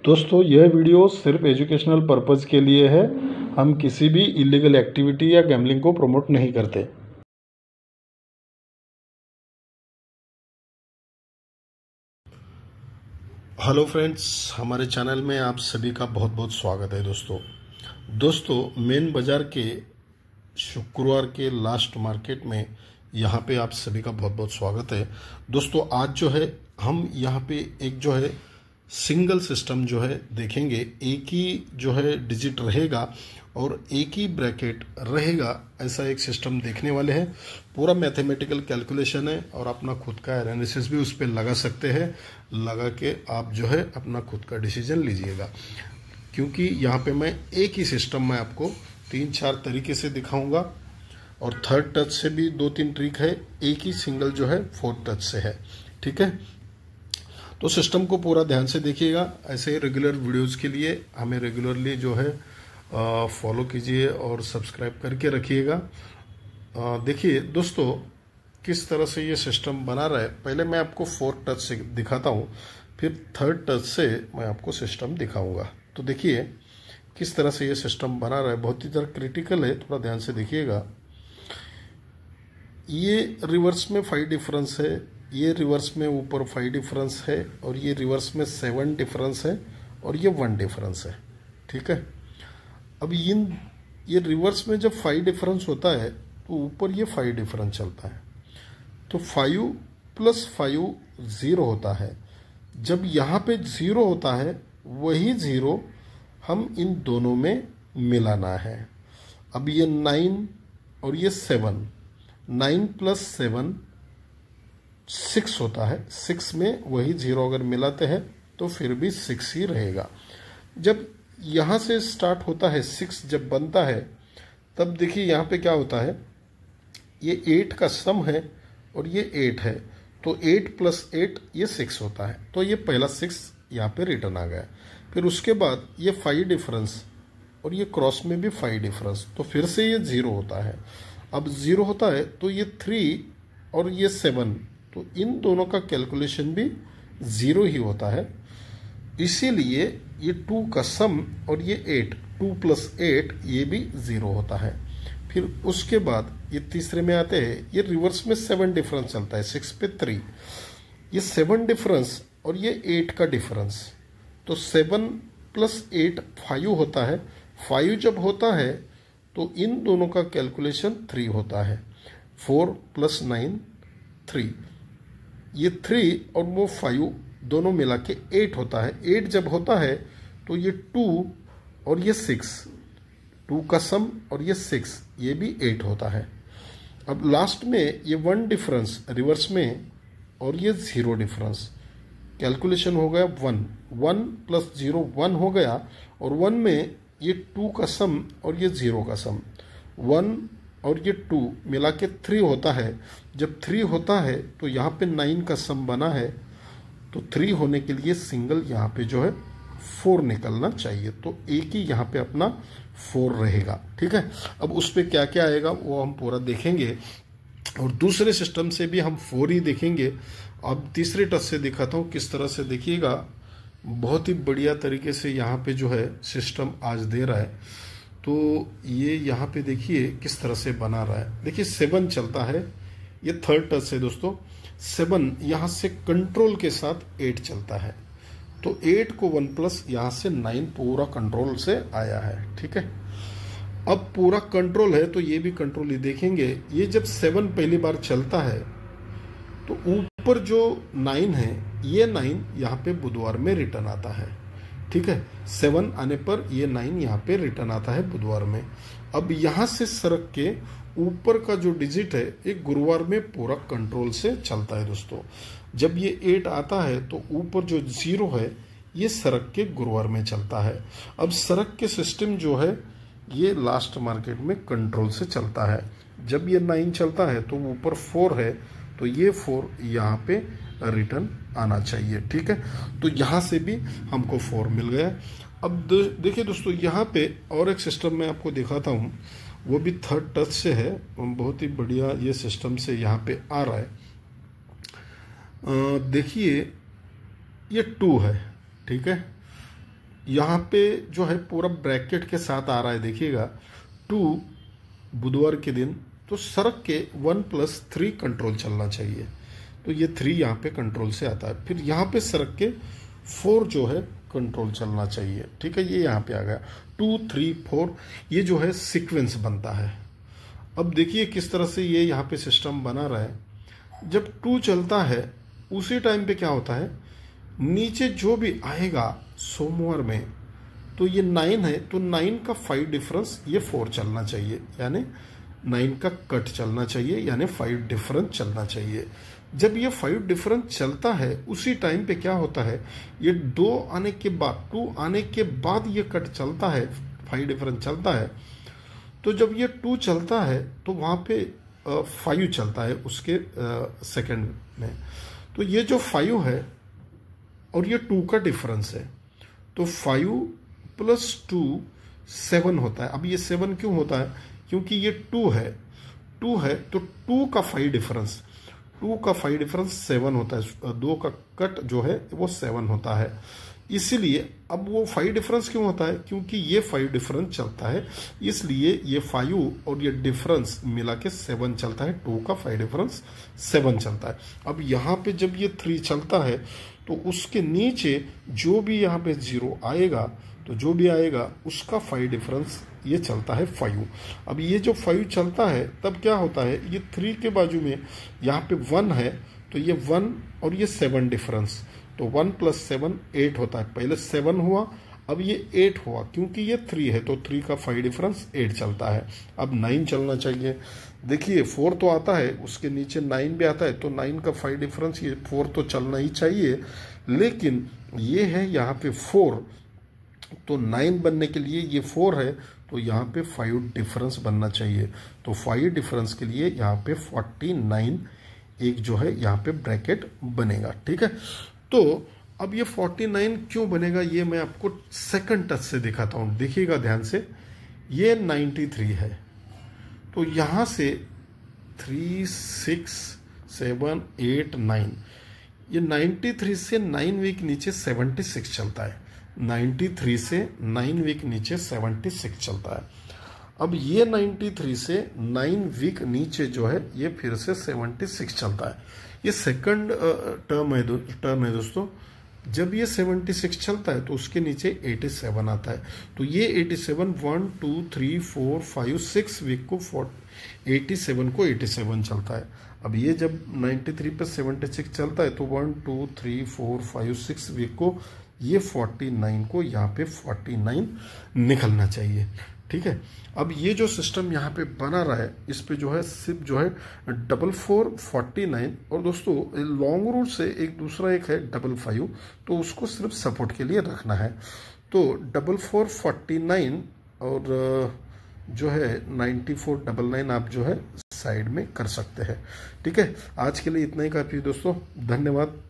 दोस्तों यह वीडियो सिर्फ एजुकेशनल पर्पज़ के लिए है। हम किसी भी इलीगल एक्टिविटी या गैम्बलिंग को प्रमोट नहीं करते। हेलो फ्रेंड्स, हमारे चैनल में आप सभी का बहुत बहुत स्वागत है। दोस्तों मेन बाज़ार के शुक्रवार के लास्ट मार्केट में यहाँ पे आप सभी का बहुत बहुत स्वागत है। दोस्तों आज जो है हम यहाँ पे एक जो है सिंगल सिस्टम जो है देखेंगे। एक ही जो है डिजिट रहेगा और एक ही ब्रैकेट रहेगा, ऐसा एक सिस्टम देखने वाले हैं। पूरा मैथमेटिकल कैलकुलेशन है और अपना खुद का एनालिसिस भी उस पर लगा सकते हैं। लगा के आप जो है अपना खुद का डिसीजन लीजिएगा, क्योंकि यहाँ पे मैं एक ही सिस्टम में आपको 3-4 तरीके से दिखाऊंगा और थर्ड टच से भी 2-3 ट्रिक है। एक ही सिंगल जो है फोर्थ टच से है। ठीक है, तो सिस्टम को पूरा ध्यान से देखिएगा। ऐसे रेगुलर वीडियोस के लिए हमें रेगुलरली जो है फॉलो कीजिए और सब्सक्राइब करके रखिएगा। देखिए दोस्तों किस तरह से ये सिस्टम बना रहा है। पहले मैं आपको फोर्थ टच से दिखाता हूँ, फिर थर्ड टच से मैं आपको सिस्टम दिखाऊंगा। तो देखिए किस तरह से ये सिस्टम बना रहा है, बहुत ही ज़रा क्रिटिकल है, थोड़ा ध्यान से देखिएगा। ये रिवर्स में 5 डिफरेंस है, ये रिवर्स में ऊपर 5 डिफरेंस है, और ये रिवर्स में 7 डिफरेंस है, और ये 1 डिफरेंस है। ठीक है, अब ये रिवर्स में जब 5 डिफरेंस होता है तो ऊपर ये 5 डिफरेंस चलता है, तो 5 + 5 0 होता है। जब यहाँ पे 0 होता है वही 0 हम इन दोनों में मिलाना है। अब ये 9 और ये 7, 9 + 7 6 होता है। 6 में वही 0 अगर मिलाते हैं तो फिर भी 6 ही रहेगा। जब यहाँ से स्टार्ट होता है 6 जब बनता है, तब देखिए यहाँ पे क्या होता है, ये 8 का सम है और ये 8 है, तो 8 + 8 ये 6 होता है। तो ये पहला 6 यहाँ पे रिटर्न आ गया। फिर उसके बाद ये 5 डिफरेंस और ये क्रॉस में भी 5 डिफरेंस, तो फिर से ये 0 होता है। अब 0 होता है तो ये 3 और ये 7, तो इन दोनों का कैलकुलेशन भी 0 ही होता है। इसीलिए ये 2 का सम और ये 8, 2 + 8 ये भी 0 होता है। फिर उसके बाद ये तीसरे में आते हैं, ये रिवर्स में 7 डिफरेंस चलता है, 6 पे 3, ये 7 डिफरेंस और ये 8 का डिफरेंस, तो 7 + 8 5 होता है। 5 जब होता है तो इन दोनों का कैलकुलेशन 3 होता है। 4 + 9 3, ये 3 और वो 5 दोनों मिला के 8 होता है। 8 जब होता है तो ये 2 और ये 6, 2 का सम और ये 6 ये भी 8 होता है। अब लास्ट में ये 1 डिफरेंस रिवर्स में और ये 0 डिफरेंस, कैलकुलेशन हो गया 1, 1 + 0 1 हो गया, और 1 में ये 2 का सम और ये 0 का सम, 1 और ये 2 मिला के 3 होता है। जब 3 होता है तो यहाँ पे 9 का सम बना है, तो 3 होने के लिए सिंगल यहाँ पे जो है 4 निकलना चाहिए, तो एक ही यहाँ पे अपना 4 रहेगा। ठीक है, अब उस पर क्या क्या आएगा वो हम पूरा देखेंगे, और दूसरे सिस्टम से भी हम 4 ही देखेंगे। अब तीसरे टच से दिखाता हूँ किस तरह से, देखिएगा बहुत ही बढ़िया तरीके से यहाँ पे जो है सिस्टम आज दे रहा है। तो ये यहाँ पे देखिए किस तरह से बना रहा है। देखिए 7 चलता है, ये थर्ड टच से दोस्तों 7 यहाँ से कंट्रोल के साथ 8 चलता है, तो 8 को 1+ यहाँ से 9 पूरा कंट्रोल से आया है। ठीक है, अब पूरा कंट्रोल है तो ये भी कंट्रोल ही देखेंगे। ये जब 7 पहली बार चलता है तो ऊपर जो 9 है, ये 9 यहाँ पे बुधवार में रिटर्न आता है। ठीक है, 7 आने पर ये 9 यहाँ पे रिटर्न आता है बुधवार में। अब यहाँ से सरक के ऊपर का जो डिजिट है एक गुरुवार में पूरा कंट्रोल से चलता है दोस्तों। जब ये 8 आता है तो ऊपर जो 0 है ये सरक के गुरुवार में चलता है। अब सरक के सिस्टम जो है ये लास्ट मार्केट में कंट्रोल से चलता है। जब ये 9 चलता है तो ऊपर 4 है, तो ये 4 यहाँ पे रिटर्न आना चाहिए। ठीक है, तो यहाँ से भी हमको 4 मिल गया। अब देखिए दोस्तों यहाँ पे और एक सिस्टम मैं आपको दिखाता हूँ, वो भी थर्ड टच से है, बहुत ही बढ़िया ये सिस्टम से यहाँ पे आ रहा है। देखिए ये 2 है। ठीक है, यहाँ पे जो है पूरा ब्रैकेट के साथ आ रहा है, देखिएगा 2 बुधवार के दिन, तो सड़क के 1+3 कंट्रोल चलना चाहिए, तो ये 3 यहाँ पे कंट्रोल से आता है। फिर यहाँ पे सड़क के 4 जो है कंट्रोल चलना चाहिए, ठीक है, ये यहाँ पे आ गया 2 3 4, ये जो है सीक्वेंस बनता है। अब देखिए किस तरह से ये यहाँ पे सिस्टम बना रहा है। जब 2 चलता है उसी टाइम पे क्या होता है, नीचे जो भी आएगा सोमवार में, तो ये 9 है, तो 9 का 5 डिफरेंस ये 4 चलना चाहिए, यानी 9 का कट चलना चाहिए, यानी 5 डिफरेंस चलना चाहिए। जब ये 5 डिफरेंस चलता है उसी टाइम पे क्या होता है, ये 2 आने के बाद 2 आने के बाद ये कट चलता है, 5 डिफरेंस चलता है। तो जब ये 2 चलता है तो वहाँ पे 5 चलता है उसके सेकंड में, तो ये जो 5 है और ये 2 का डिफरेंस है, तो 5 + 2 7 होता है। अब ये 7 क्यों होता है, क्योंकि ये 2 है तो 2 का 5 डिफरेंस 7 होता है, 2 का कट जो है वो 7 होता है। इसीलिए अब वो 5 डिफरेंस क्यों होता है, क्योंकि ये 5 डिफरेंस चलता है, इसलिए ये 5 और ये डिफरेंस मिला के 7 चलता है, 2 का 5 डिफरेंस 7 चलता है। अब यहाँ पे जब ये 3 चलता है तो उसके नीचे जो भी यहाँ पे 0 आएगा, तो जो भी आएगा उसका 5 डिफरेंस ये चलता है 5। अब ये जो 5 चलता है तब क्या होता है, ये 3 के बाजू में यहाँ पे 1 है, तो ये 1 और ये 7 डिफरेंस, तो 1 + 7 8 होता है। पहले 7 हुआ, अब ये 8 हुआ, क्योंकि ये 3 है तो 3 का 5 डिफरेंस 8 चलता है। अब 9 चलना चाहिए, देखिए 4 तो आता है, उसके नीचे 9 भी आता है, तो 9 का 5 डिफरेंस ये 4 तो चलना ही चाहिए, लेकिन ये है यहाँ पे 4, तो 9 बनने के लिए ये 4 है, तो यहाँ पे 5 डिफरेंस बनना चाहिए। तो 5 डिफरेंस के लिए यहाँ पे 49 एक जो है यहाँ पे ब्रैकेट बनेगा, ठीक है। तो अब ये 49 क्यों बनेगा, ये मैं आपको सेकंड टच से दिखाता हूँ, देखिएगा ध्यान से। ये 93 है, तो यहाँ से 3 6 7 8 9, ये 93 से 9 वीक नीचे 76 चलता है, 93 से 9 वीक नीचे 76 चलता है। अब ये 93 से 9 वीक नीचे जो है ये फिर से 76 चलता है। ये सेकंड टर्म है दोस्तों। जब ये 76 चलता है तो उसके नीचे 87 आता है, तो ये 87 1 2 3 4 5 6 वीक को 87 को 87 चलता है। अब ये जब 93 पे 76 चलता है तो 1 2 3 4 5 6 वीक को ये 49 को यहाँ पे 49 निकलना चाहिए, ठीक है। अब ये जो सिस्टम यहाँ पे बना रहा है, इस पे जो है सिर्फ जो है 44 49, और दोस्तों लॉन्ग रूट से एक दूसरा एक है 55, तो उसको सिर्फ सपोर्ट के लिए रखना है। तो 44 49 और जो है 94 99 आप जो है साइड में कर सकते हैं, ठीक है। आज के लिए इतना ही काफ़ी दोस्तों, धन्यवाद।